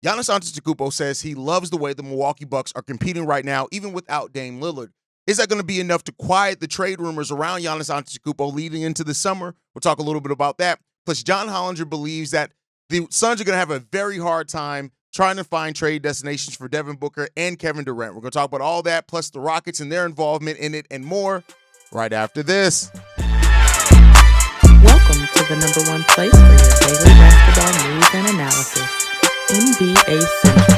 Giannis Antetokounmpo says he loves the way the Milwaukee Bucks are competing right now, even without Dame Lillard. Is that going to be enough to quiet the trade rumors around Giannis Antetokounmpo leading into the summer? We'll talk a little bit about that. Plus, John Hollinger believes that the Suns are going to have a very hard time trying to find trade destinations for Devin Booker and Kevin Durant. We're going to talk about all that, plus the Rockets and their involvement in it and more right after this. Welcome to the number one place for your daily basketball news and analysis, NBA Central.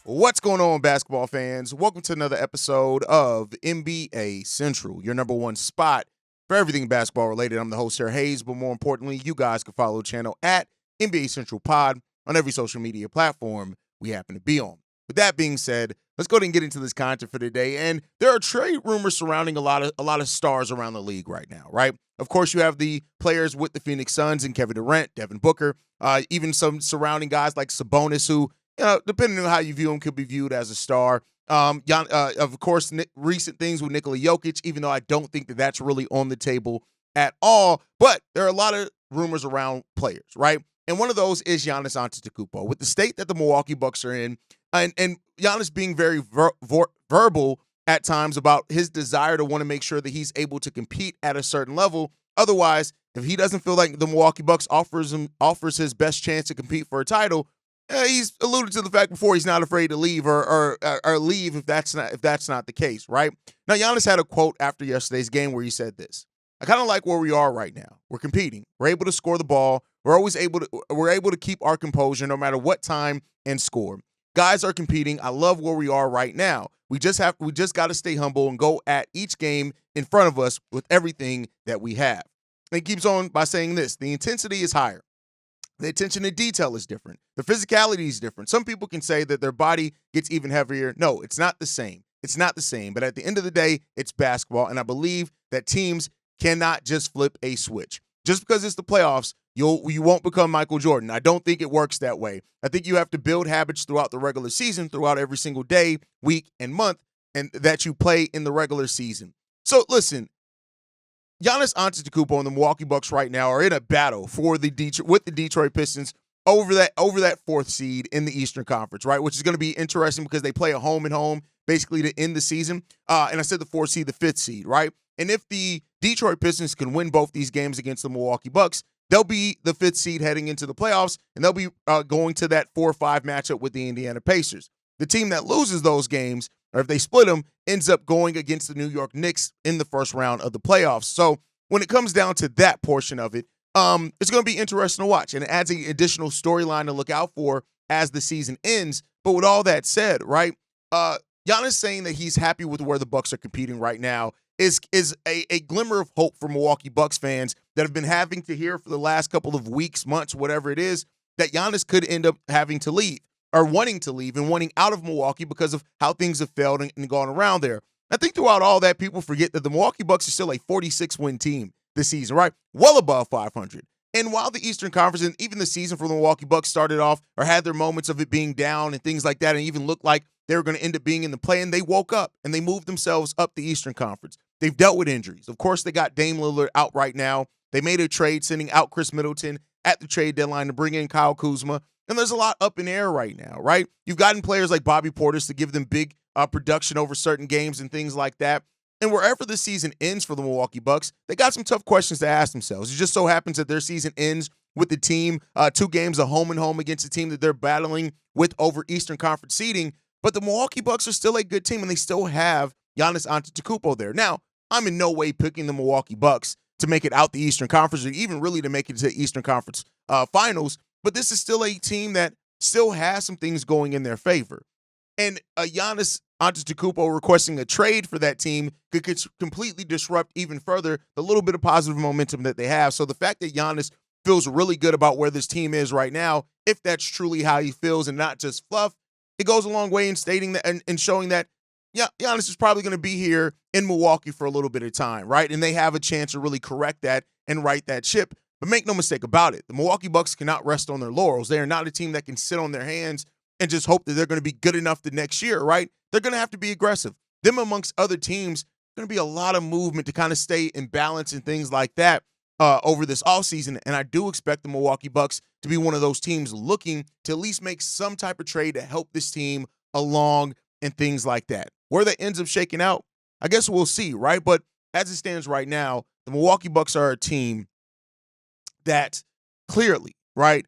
What's going on, basketball fans? Welcome to another episode of NBA Central, your number one spot for everything basketball related. I'm the host, Sarah Hayes, but more importantly, you guys can follow the channel at NBA Central Pod on every social media platform we happen to be on. With that being said, let's go ahead and get into this content for today. And there are trade rumors surrounding a lot of stars around the league right now, right? Of course, you have the players with the Phoenix Suns and Kevin Durant, Devin Booker, even some surrounding guys like Sabonis, who, depending on how you view him, could be viewed as a star. Of course, recent things with Nikola Jokic, even though I don't think that that's really on the table at all. But there are a lot of rumors around players, right? And one of those is Giannis Antetokounmpo. With the state that the Milwaukee Bucks are in, and Giannis being very verbal at times about his desire to want to make sure that he's able to compete at a certain level. Otherwise, if he doesn't feel like the Milwaukee Bucks offers his best chance to compete for a title, he's alluded to the fact before he's not afraid to leave or leave if that's not the case, right? Now, Giannis had a quote after yesterday's game where he said this: "I kind of like where we are right now. We're competing. We're able to score the ball. We're able to keep our composure no matter what time and score. Guys are competing. I love where we are right now. We just got to stay humble and go at each game in front of us with everything that we have." And he keeps on by saying this: the intensity is higher. The attention to detail is different. The physicality is different. Some people can say that their body gets even heavier. No, it's not the same. It's not the same. But at the end of the day, it's basketball. And I believe that teams cannot just flip a switch. Just because it's the playoffs, you won't become Michael Jordan. I don't think it works that way. I think you have to build habits throughout the regular season, throughout every single day, week, and month, and that you play in the regular season. So listen, Giannis Antetokounmpo and the Milwaukee Bucks right now are in a battle with the Detroit Pistons over that fourth seed in the Eastern Conference, right? Which is going to be interesting because they play a home and home basically to end the season. And I said the fourth seed, the fifth seed, right? And if the Detroit Pistons can win both these games against the Milwaukee Bucks, they'll be the fifth seed heading into the playoffs, and they'll be going to that 4-5 matchup with the Indiana Pacers. The team that loses those games, or if they split them, ends up going against the New York Knicks in the first round of the playoffs. So when it comes down to that portion of it, it's going to be interesting to watch, and it adds an additional storyline to look out for as the season ends. But with all that said, right, Giannis saying that he's happy with where the Bucks are competing right now is a glimmer of hope for Milwaukee Bucks fans that have been having to hear for the last couple of weeks, months, whatever it is, that Giannis could end up having to leave or wanting to leave and wanting out of Milwaukee because of how things have failed and gone around there. I think throughout all that, people forget that the Milwaukee Bucks are still a 46-win team this season, right? Well above 500. And while the Eastern Conference and even the season for the Milwaukee Bucks started off or had their moments of it being down and things like that and even looked like they were going to end up being in the play, and they woke up and they moved themselves up the Eastern Conference. They've dealt with injuries. Of course, they got Dame Lillard out right now. They made a trade sending out Chris Middleton at the trade deadline to bring in Kyle Kuzma. And there's a lot up in the air right now, right? You've gotten players like Bobby Portis to give them big production over certain games and things like that. And wherever the season ends for the Milwaukee Bucks, they got some tough questions to ask themselves. It just so happens that their season ends with the team, 2 games of home and home against a team that they're battling with over Eastern Conference seeding. But the Milwaukee Bucks are still a good team, and they still have Giannis Antetokounmpo there. Now, I'm in no way picking the Milwaukee Bucks to make it out the Eastern Conference or even really to make it to the Eastern Conference finals, but this is still a team that still has some things going in their favor. And Giannis Antetokounmpo requesting a trade for that team could completely disrupt even further the little bit of positive momentum that they have. So the fact that Giannis feels really good about where this team is right now, if that's truly how he feels and not just fluff, it goes a long way in stating that and showing that, yeah, Giannis is probably going to be here in Milwaukee for a little bit of time, right? And they have a chance to really correct that and right that ship. But make no mistake about it, the Milwaukee Bucks cannot rest on their laurels. They are not a team that can sit on their hands and just hope that they're going to be good enough the next year, right? They're going to have to be aggressive. Them amongst other teams, going to be a lot of movement to kind of stay in balance and things like that. over this offseason, and I do expect the Milwaukee Bucks to be one of those teams looking to at least make some type of trade to help this team along and things like that. Where that ends up shaking out, I guess we'll see, right? But as it stands right now, the Milwaukee Bucks are a team that clearly, right,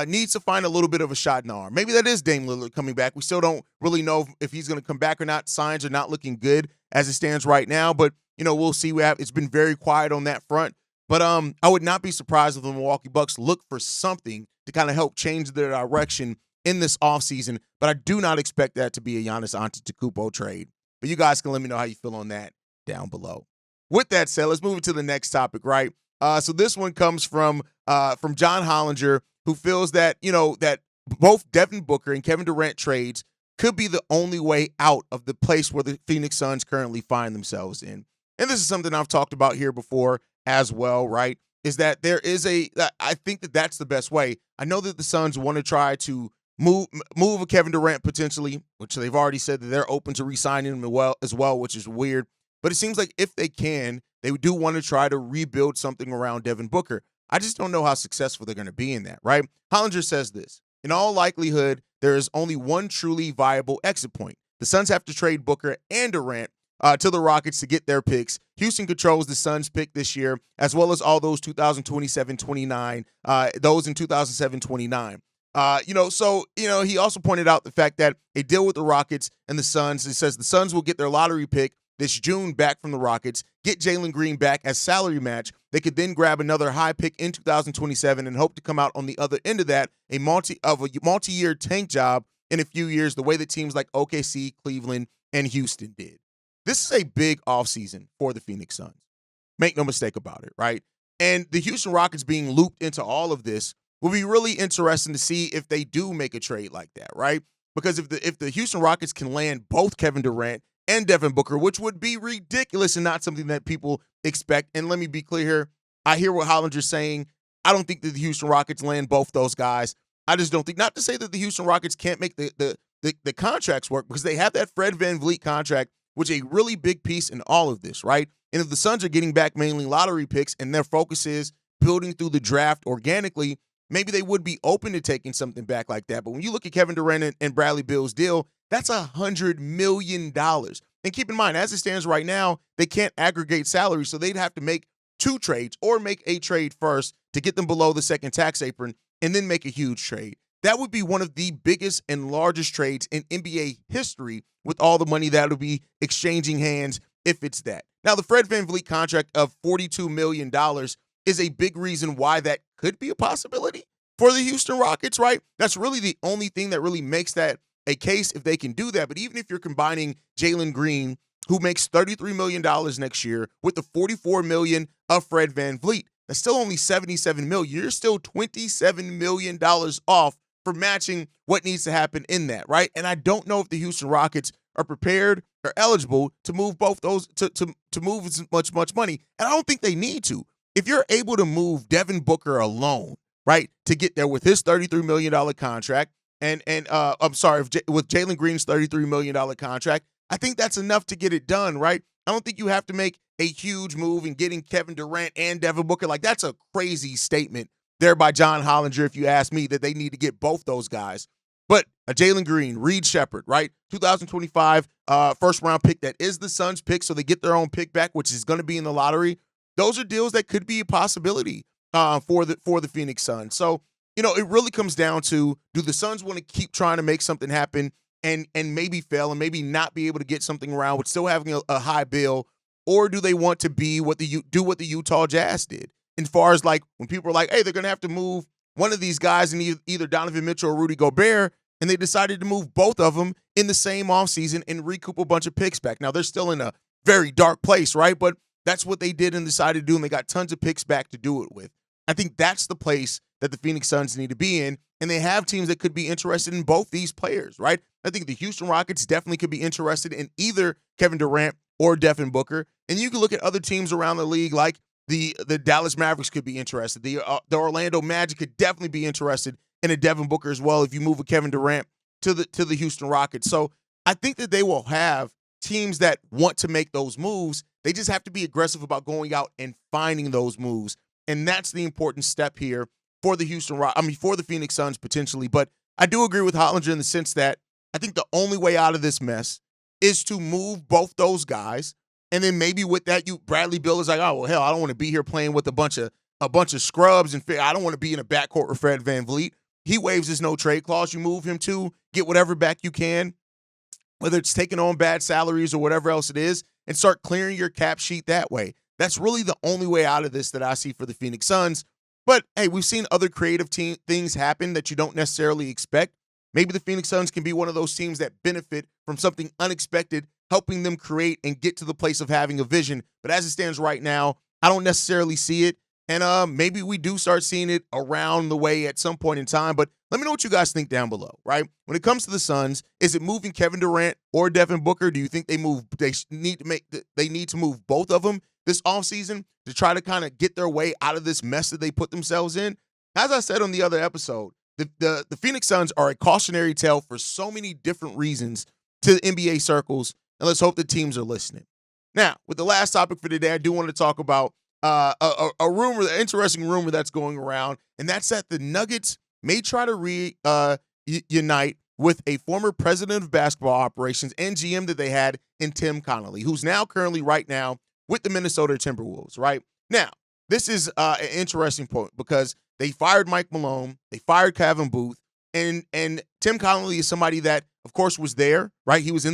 needs to find a little bit of a shot in the arm. Maybe that is Dame Lillard coming back. We still don't really know if he's going to come back or not. Signs are not looking good as it stands right now, but we'll see. It's been very quiet on that front. But I would not be surprised if the Milwaukee Bucks look for something to kind of help change their direction in this offseason. But I do not expect that to be a Giannis Antetokounmpo trade. But you guys can let me know how you feel on that down below. With that said, let's move to the next topic, right? So this one comes from John Hollinger, who feels that, that both Devin Booker and Kevin Durant trades could be the only way out of the place where the Phoenix Suns currently find themselves in. And this is something I've talked about here before as well, right? Is that I think that that's the best way. I know that the Suns want to try to move a Kevin Durant potentially, which they've already said that they're open to re-signing him as well, which is weird. But it seems like if they can, they do want to try to rebuild something around Devin Booker. I just don't know how successful they're going to be in that, right? Hollinger says this: in all likelihood, there is only one truly viable exit point. The Suns have to trade Booker and Durant to the Rockets to get their picks. Houston controls the Suns' pick this year, as well as all those 2027-29, those in 2007-29. He also pointed out the fact that a deal with the Rockets and the Suns, it says the Suns will get their lottery pick this June back from the Rockets, get Jalen Green back as salary match. They could then grab another high pick in 2027 and hope to come out on the other end of that, a multi-year tank job in a few years, the way that teams like OKC, Cleveland, and Houston did. This is a big offseason for the Phoenix Suns. Make no mistake about it, right? And the Houston Rockets being looped into all of this will be really interesting to see if they do make a trade like that, right? Because if the Houston Rockets can land both Kevin Durant and Devin Booker, which would be ridiculous and not something that people expect. And let me be clear here. I hear what Hollinger's saying. I don't think that the Houston Rockets land both those guys. I just don't think, not to say that the Houston Rockets can't make the contracts work, because they have that Fred VanVleet contract, which is a really big piece in all of this, right? And if the Suns are getting back mainly lottery picks and their focus is building through the draft organically, maybe they would be open to taking something back like that. But when you look at Kevin Durant and Bradley Beal's deal, that's $100 million. And keep in mind, as it stands right now, they can't aggregate salary, so they'd have to make two trades or make a trade first to get them below the second tax apron and then make a huge trade. That would be one of the biggest and largest trades in NBA history, with all the money that would be exchanging hands if it's that. Now, the Fred VanVleet contract of $42 million is a big reason why that could be a possibility for the Houston Rockets, right? That's really the only thing that really makes that a case if they can do that. But even if you're combining Jalen Green, who makes $33 million next year, with the $44 million of Fred VanVleet, that's still only $77 million. You're still $27 million off for matching what needs to happen in that, right? And I don't know if the Houston Rockets are prepared or eligible to move both those, to move as much money. And I don't think they need to. If you're able to move Devin Booker alone, right, to get there with his $33 million contract, with Jalen Green's $33 million contract, I think that's enough to get it done, right? I don't think you have to make a huge move in getting Kevin Durant and Devin Booker. Like, that's a crazy statement there by John Hollinger, if you ask me, that they need to get both those guys. But a Jalen Green, Reed Shepherd, right? 2025 first-round pick that is the Suns' pick, so they get their own pick back, which is going to be in the lottery. Those are deals that could be a possibility for the Phoenix Suns. So, it really comes down to, do the Suns want to keep trying to make something happen and maybe fail and maybe not be able to get something around with still having a high bill, or do they want to be what the Utah Jazz did? As far as, like, when people are like, hey, they're going to have to move one of these guys in either Donovan Mitchell or Rudy Gobert, and they decided to move both of them in the same offseason and recoup a bunch of picks back. Now, they're still in a very dark place, right? But that's what they did and decided to do, and they got tons of picks back to do it with. I think that's the place that the Phoenix Suns need to be in, and they have teams that could be interested in both these players, right? I think the Houston Rockets definitely could be interested in either Kevin Durant or Devin Booker, and you can look at other teams around the league, like the Dallas Mavericks could be interested. The Orlando Magic could definitely be interested in a Devin Booker as well if you move a Kevin Durant to the Houston Rockets. So I think that they will have teams that want to make those moves. They just have to be aggressive about going out and finding those moves And that's the important step here for the for the Phoenix Suns potentially. But I do agree with Hollinger in the sense that I think the only way out of this mess is to move both those guys. And then maybe with that, Bradley Beal is like, oh, well, hell, I don't want to be here playing with a bunch of scrubs, and I don't want to be in a backcourt with Fred VanVleet. He waives his no-trade clause. You move him to get whatever back you can, whether it's taking on bad salaries or whatever else it is, and start clearing your cap sheet that way. That's really the only way out of this that I see for the Phoenix Suns. But, hey, we've seen other creative things happen that you don't necessarily expect. Maybe the Phoenix Suns can be one of those teams that benefit from something unexpected, helping them create and get to the place of having a vision. But as it stands right now, I don't necessarily see it. And maybe we do start seeing it around the way at some point in time. But let me know what you guys think down below, right? When it comes to the Suns, is it moving Kevin Durant or Devin Booker? Do you think they need to move both of them this offseason to try to kind of get their way out of this mess that they put themselves in? As I said on the other episode, the Phoenix Suns are a cautionary tale for so many different reasons to the NBA circles, and let's hope the teams are listening. Now, with the last topic for today, I do want to talk about a rumor, an interesting rumor that's going around, and that's that the Nuggets may try to reunite with a former president of basketball operations and GM that they had in Tim Connally, who's currently right now with the Minnesota Timberwolves, right? Now, this is an interesting point because they fired Mike Malone, they fired Kevin Booth, and Tim Connally is somebody that, of course, was there, right? He was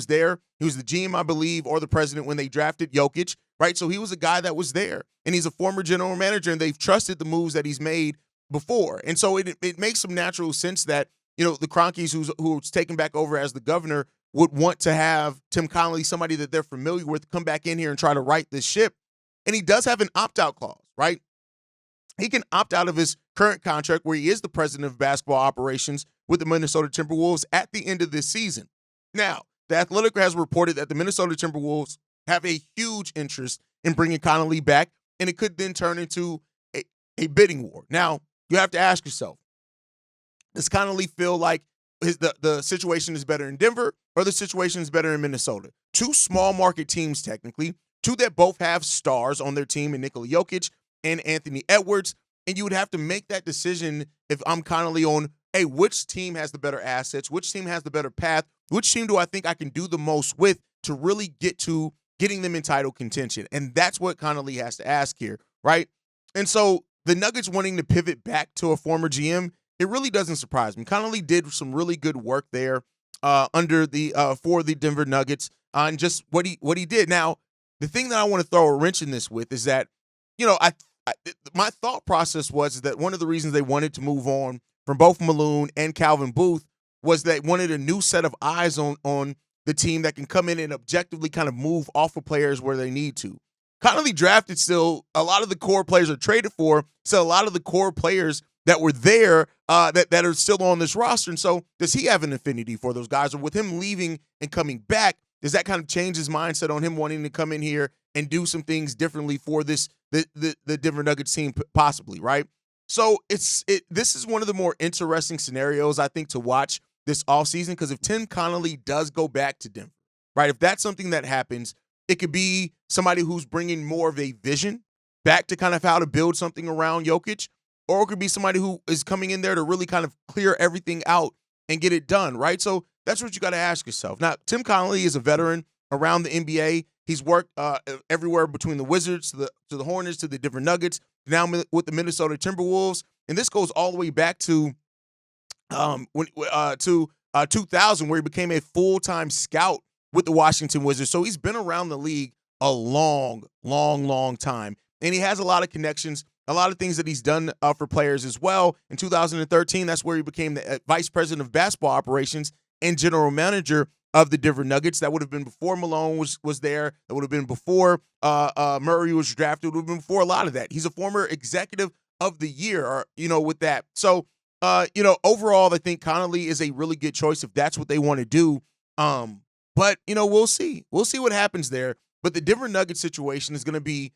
there. He was the GM, I believe, or the president when they drafted Jokic, right? So he was a guy that was there, and he's a former general manager, and they've trusted the moves that he's made before. And so it makes some natural sense that, the Cronkies, who's taken back over as the governor, would want to have Tim Connally, somebody that they're familiar with, come back in here and try to right this ship. And he does have an opt-out clause, right? He can opt out of his current contract where he is the president of basketball operations with the Minnesota Timberwolves at the end of this season. Now, The Athletic has reported that the Minnesota Timberwolves have a huge interest in bringing Connally back, and it could then turn into a bidding war. Now, you have to ask yourself, does Connally feel like the situation is better in Denver or the situation is better in Minnesota? Two small market teams, technically, two that both have stars on their team in Nikola Jokic and Anthony Edwards, and you would have to make that decision if I'm Connally on, hey, which team has the better assets, which team has the better path, which team do I think I can do the most with to really get to getting them in title contention? And that's what Connally has to ask here, right? And so the Nuggets wanting to pivot back to a former GM, it really doesn't surprise me. Connally did some really good work there for the Denver Nuggets on just what he did. Now, the thing that I want to throw a wrench in this with is that, my thought process was that one of the reasons they wanted to move on from both Malone and Calvin Booth was they wanted a new set of eyes on the team that can come in and objectively kind of move off of players where they need to. Connally drafted still, a lot of the core players are traded for, so a lot of the core players that were there that are still on this roster. And so does he have an affinity for those guys? Or with him leaving and coming back, does that kind of change his mindset on him wanting to come in here and do some things differently for the Denver Nuggets team possibly, right? So this is one of the more interesting scenarios, I think, to watch this offseason, because if Tim Connally does go back to Denver, right, if that's something that happens, it could be somebody who's bringing more of a vision back to kind of how to build something around Jokic, or it could be somebody who is coming in there to really kind of clear everything out and get it done, right? So that's what you got to ask yourself. Now, Tim Connally is a veteran around the NBA. He's worked everywhere between the Wizards to the Hornets to the Denver Nuggets, now with the Minnesota Timberwolves, and this goes all the way back to 2000, where he became a full-time scout with the Washington Wizards. So he's been around the league a long, long, long time, and he has a lot of connections, a lot of things that he's done for players as well. In 2013, that's where he became the vice president of basketball operations and general manager of the Denver Nuggets. That would have been before Malone was there. That would have been before Murray was drafted. It would have been before a lot of that. He's a former executive of the year, with that. So, overall, I think Connally is a really good choice if that's what they want to do. But, we'll see. We'll see what happens there. But the Denver Nuggets situation is going to be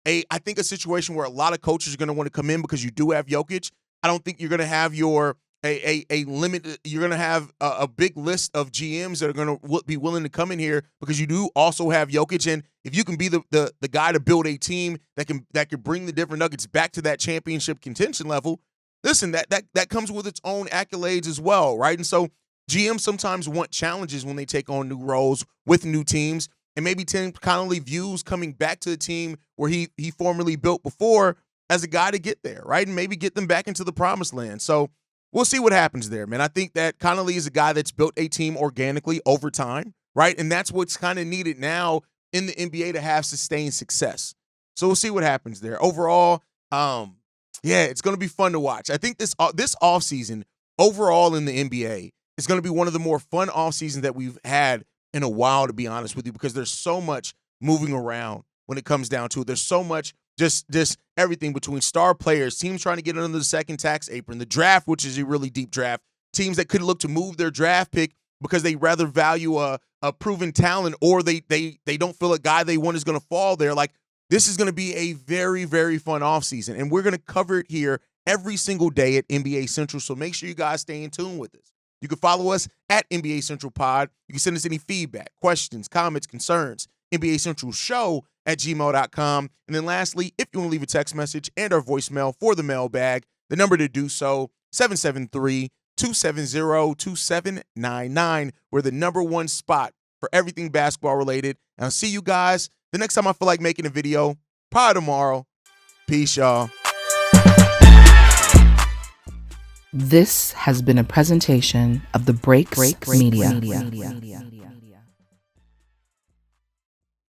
I think a situation where a lot of coaches are going to want to come in because you do have Jokic. I don't think you're going to have your a limit. You're going to have a big list of GMs that are going to be willing to come in here because you do also have Jokic. And if you can be the guy to build a team that can bring the Denver Nuggets back to that championship contention level, listen, that comes with its own accolades as well, right? And so GMs sometimes want challenges when they take on new roles with new teams. And maybe Tim Connally views coming back to the team where he formerly built before as a guy to get there, right? And maybe get them back into the promised land. So we'll see what happens there, man. I think that Connally is a guy that's built a team organically over time, right? And that's what's kind of needed now in the NBA to have sustained success. So we'll see what happens there. Overall, it's going to be fun to watch. I think this offseason, overall in the NBA, is going to be one of the more fun offseasons that we've had in a while, to be honest with you, because there's so much moving around when it comes down to it. There's so much just everything between star players, teams trying to get under the second tax apron, the draft, which is a really deep draft, teams that could look to move their draft pick because they rather value a proven talent, or they don't feel a guy they want is going to fall there. Like, this is going to be a very, very fun offseason, and we're going to cover it here every single day at NBA Central, so make sure you guys stay in tune with us. You can follow us at NBA Central Pod. You can send us any feedback, questions, comments, concerns, NBA Central Show at gmail.com. And then lastly, if you want to leave a text message and our voicemail for the mailbag, the number to do so, 773-270-2799. We're the number one spot for everything basketball related. And I'll see you guys the next time I feel like making a video, probably tomorrow. Peace, y'all. This has been a presentation of the Breaks Media.